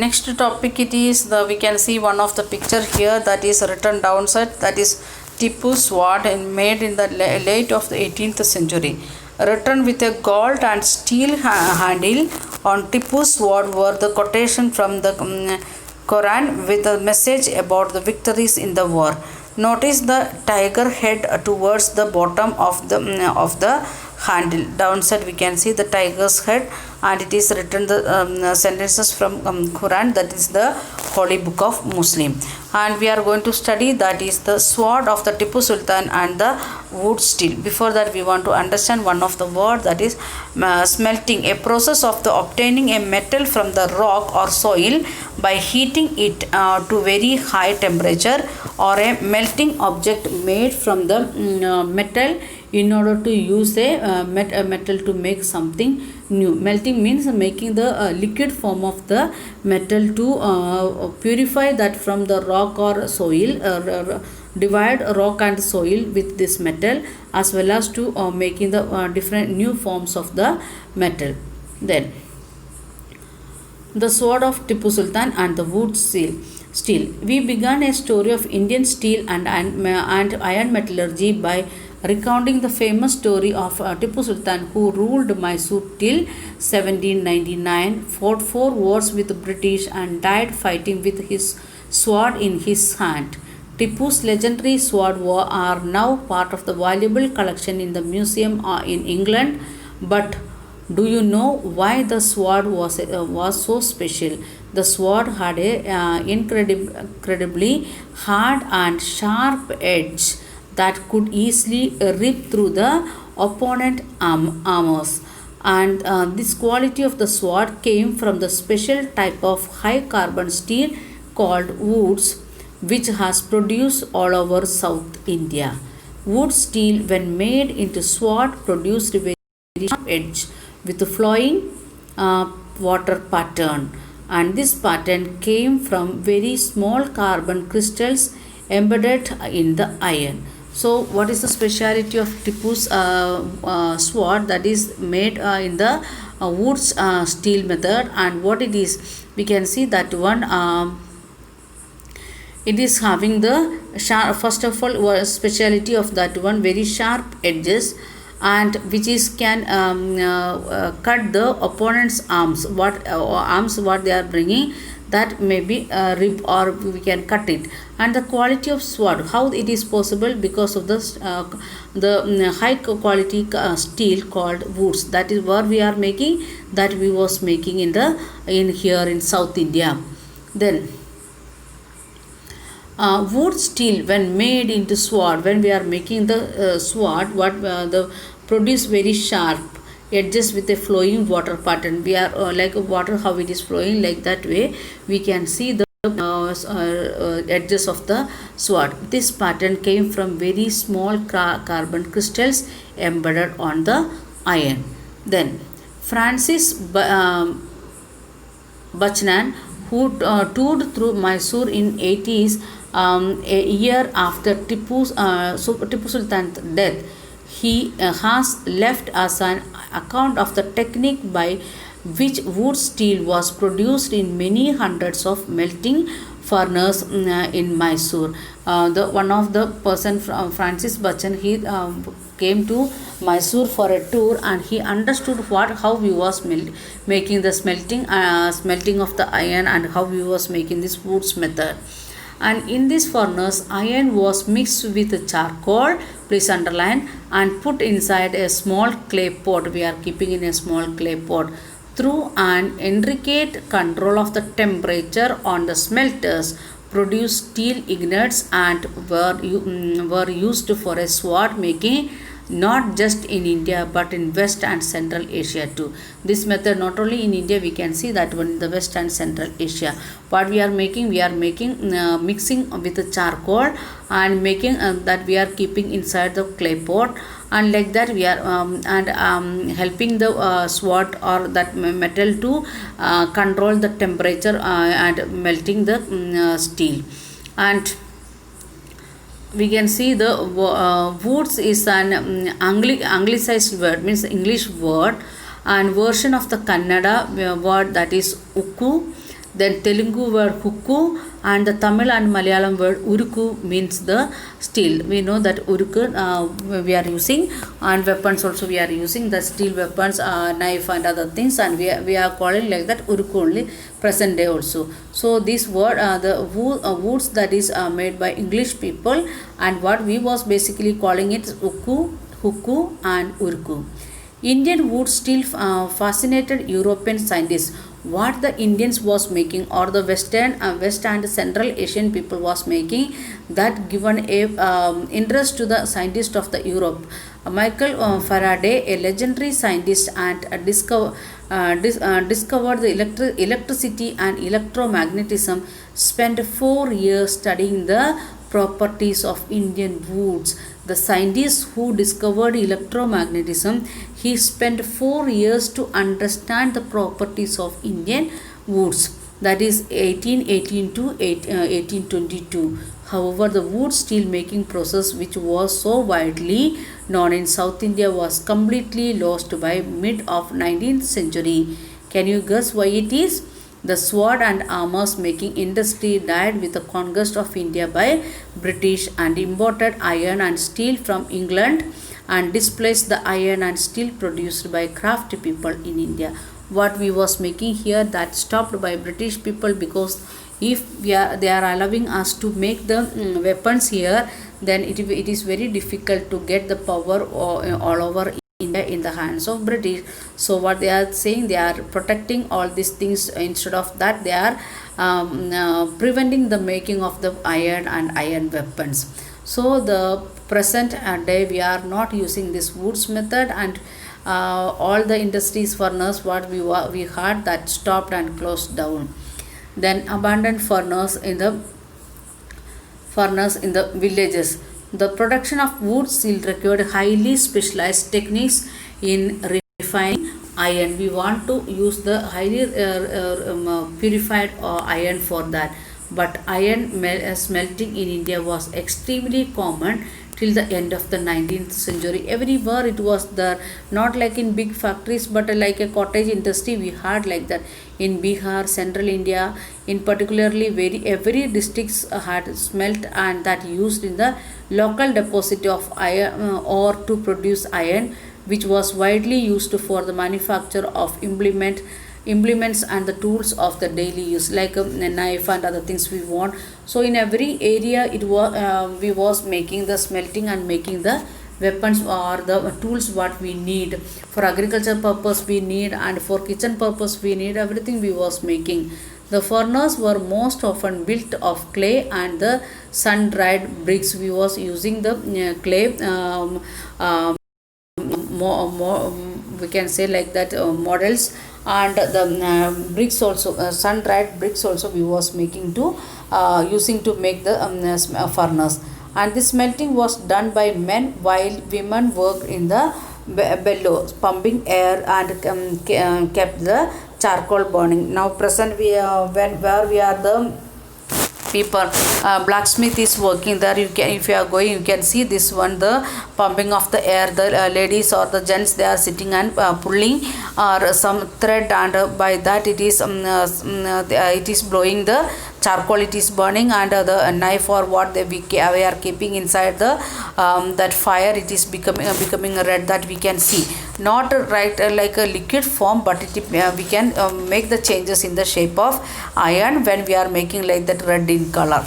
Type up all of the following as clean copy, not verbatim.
Next topic it is we can see one of the picture here that is written downside, that is Tipu sword and made in the late of the 18th century, written with a gold and steel handle on Tipu sword were the quotation from the Quran with a message about the victories in the war. Notice the tiger head towards the bottom of the handle. Downside we can see the tiger's head, and it is written the sentences from Quran, that is the holy book of Muslim. And we are going to study that is the sword of the Tipu Sultan and the wood steel. Before that we want to understand one of the word, that is smelting, a process of the obtaining a metal from the rock or soil by heating it to very high temperature, or a melting object made from the metal in order to use a metal to make something new. Melting means making the liquid form of the metal to purify that from the rock or soil, divide rock and soil with this metal, as well as to making the different new forms of the metal. Then the sword of Tipu Sultan and the wood steel. We began a story of Indian steel and iron metallurgy by recounting the famous story of Tipu Sultan, who ruled Mysore till 1799, fought 4 wars with the British, and died fighting with his sword in his hand. Tipu's legendary sword are now part of the valuable collection in the museum in England. But do you know why the sword was so special? The sword had a incredibly hard and sharp edge that could easily rip through the opponent armors. And this quality of the sword came from the special type of high carbon steel called woods, which has produced all over South India. Wood steel, when made into sword, produced a very sharp edge with a flowing water pattern, and this pattern came from very small carbon crystals embedded in the iron. So what is the speciality of Tipu's sword that is made in the wood steel method, and what it is? We can see that one it is having the sharp, first of all, speciality of that one very sharp edges, and which is can cut the opponent's arms, what they are bringing, that may be rib, or we can cut it. And the quality of sword, how it is possible? Because of the high quality steel called woods, that is what we are making, that we was making in here in South India. Then wood steel, when made into sword, when we are making the sword, what the produce very sharp edges with a flowing water pattern. We are like water, how it is flowing, like that way we can see the edges of the sword. This pattern came from very small carbon crystals embedded on the iron. Then Francis Bachnan, who toured through Mysore in 80s, a year after Tipu Sultan's death, he has left us an account of the technique by which wood steel was produced in many hundreds of melting furnace in Mysore. One of the person, Francis Bachchan, he came to Mysore for a tour, and he understood how we was making the smelting of the iron, and how we was making this woods method. And in this furnace, iron was mixed with charcoal, please underline, and put inside a small clay pot. We are keeping in a small clay pot. Through an intricate control of the temperature on the smelters, produced steel ingots and were used for a sword making, not just in India but in West and Central Asia too. This method not only in India, we can see that one in the West and Central Asia. What we are making mixing with the charcoal, and making that we are keeping inside the clay pot, and like that we are helping the sword or that metal to control the temperature and melting the steel. And we can see the woods is an anglicized word, means English word, and version of the Kannada word, that is ukku. Then Telugu word hukku and the Tamil and Malayalam word urukku means the steel. We know that urukku we are using, and weapons also we are using the steel weapons, knife and other things, and we are calling like that urukku only present day also. So this word the woods that is made by English people, and what we was basically calling it ukku, hukku and urukku. Indian wood still fascinated European scientists. What the Indians was making, or the West and Central Asian people was making, that given a interest to the scientists of the Europe. Michael Faraday, a legendary scientist, and discovered the electricity and electromagnetism, spent 4 years studying the properties of Indian woods. The scientist who discovered electromagnetism, he spent 4 years to understand the properties of Indian woods. That is 1818 to 1822. However, the wood steel making process, which was so widely known in South India, was completely lost by mid of 19th century. Can you guess why it is? The sword and armors making industry died with the conquest of India by British, and imported iron and steel from England, and displaced the iron and steel produced by crafty people in India. What we was making here, that stopped by British people, because if they are allowing us to make the weapons here, then it is very difficult to get the power all over India in the hands of British. So what they are saying, they are protecting all these things. Instead of that, they are preventing the making of the iron and iron weapons. So the present day we are not using this woods method, and all the industries furnace what we had, that stopped and closed down. Then abandoned furnace in the villages. The production of wood still required highly specialized techniques in refining iron. We want to use the highly purified iron for that. But iron smelting in India was extremely common till the end of the 19th century. Everywhere it was there, not like in big factories, but like a cottage industry we had like that. In Bihar, Central India, in particularly every districts had smelt, and that used in the local deposit of iron ore to produce iron, which was widely used for the manufacture of implements and the tools of the daily use, like a knife and other things we want. So in every area it was we was making the smelting and making the weapons or the tools what we need. For agriculture purpose we need, and for kitchen purpose we need, everything we was making. The furnace were most often built of clay and the sun dried bricks. We was using the clay we can say like that models, and the bricks also, sun dried bricks also we was making to using to make the furnace. And this smelting was done by men, while women worked in the bellows, pumping air, and kept the charcoal burning. Now present we where we are the people, blacksmith is working there. You can, if you are going, you can see this one, the pumping of the air. The ladies or the gents, they are sitting and pulling or some thread, and by that it is blowing the charcoal, it is burning, and the knife or what we are keeping inside the that fire, it is becoming red, that we can see. Not right like a liquid form, but we can make the changes in the shape of iron when we are making like that red in color.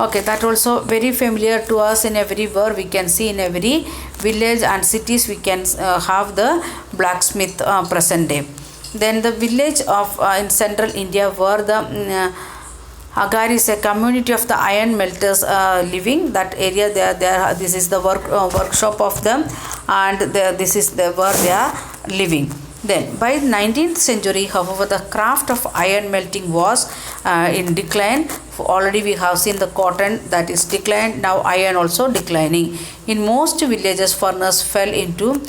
Okay, that also very familiar to us. In everywhere we can see, in every village and cities we can have the blacksmith present day. Then the village of in central India were the Agar is a community of the iron melters living. That area this is the workshop of them, and this is where they are living. Then by 19th century, however, the craft of iron melting was in decline. Already we have seen the cotton that is declined, now iron also declining. In most villages furnace fell into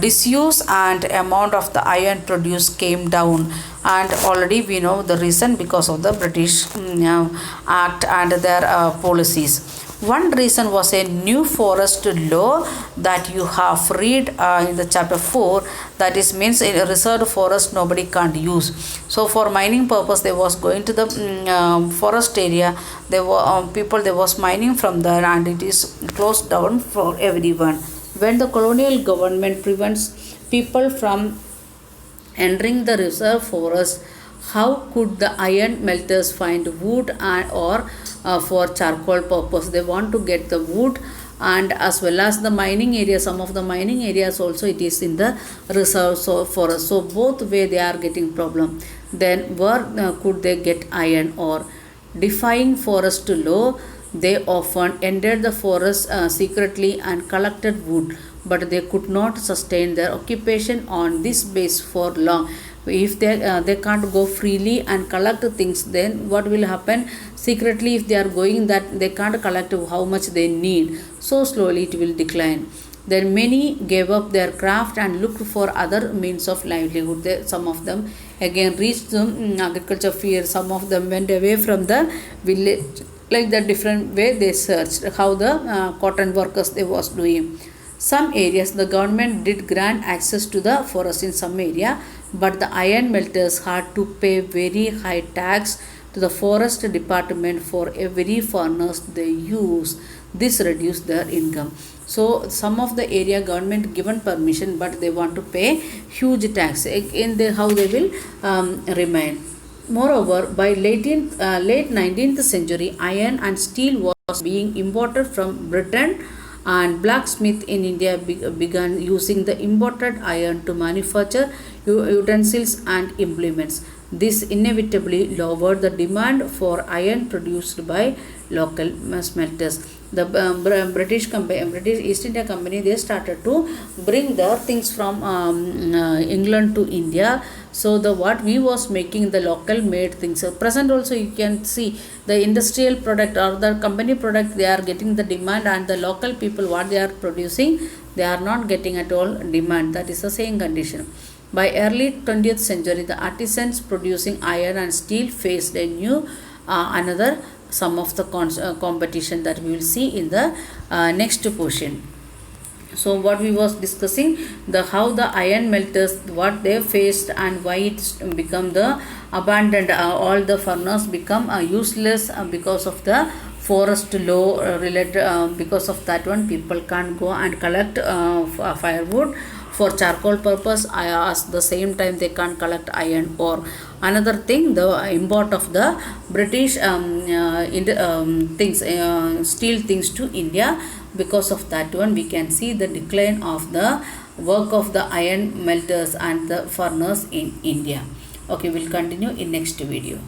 disuse, and amount of the iron produced came down. And already we know the reason, because of the British Act and their policies. One reason was a new forest law that you have read in the chapter 4, that is means in a reserved forest nobody can't use. So for mining purpose they was going to the forest area, there were people they was mining from there, and it is closed down for everyone. When the colonial government prevents people from entering the reserve forest, how could the iron melters find wood or for charcoal purpose? They want to get the wood, and as well as the mining area, some of the mining areas also it is in the reserve forest. So both way they are getting problem. Then where could they get iron ore? Defying forest law, they often entered the forest secretly and collected wood, but they could not sustain their occupation on this base for long. If they can't go freely and collect things, then what will happen? Secretly, if they are going, that they can't collect how much they need, so slowly it will decline. Then many gave up their craft and looked for other means of livelihood. Some of them again reached the agriculture field. Some of them went away from the village. Like the different way they searched how the cotton workers they was doing. Some areas the government did grant access to the forest in some area, but the iron melters had to pay very high tax to the forest department for every furnace they use. This reduced their income. So some of the area government given permission, but they want to pay huge tax. In the how they will remain. Moreover, by late 19th century, iron and steel was being imported from Britain, and blacksmith in India began using the imported iron to manufacture utensils and implements. This inevitably lowered the demand for iron produced by local smelters. The British East India Company, they started to bring the things from England to India. So the what we was making the local made things. Present also you can see the industrial product or the company product, they are getting the demand, and the local people what they are producing, they are not getting at all demand. That is the same condition. By early 20th century, the artisans producing iron and steel faced a new another some of the competition that we will see in the next portion. So what we was discussing, the how the iron melters what they faced and why it become the abandoned, all the furnace become useless because of the forest law related, because of that one people can't go and collect firewood for charcoal purpose. At the same time they can't collect iron ore. Another thing, the import of the British steel things to India. Because of that one we can see the decline of the work of the iron melters and the furnace in India. Okay, we'll continue in next video.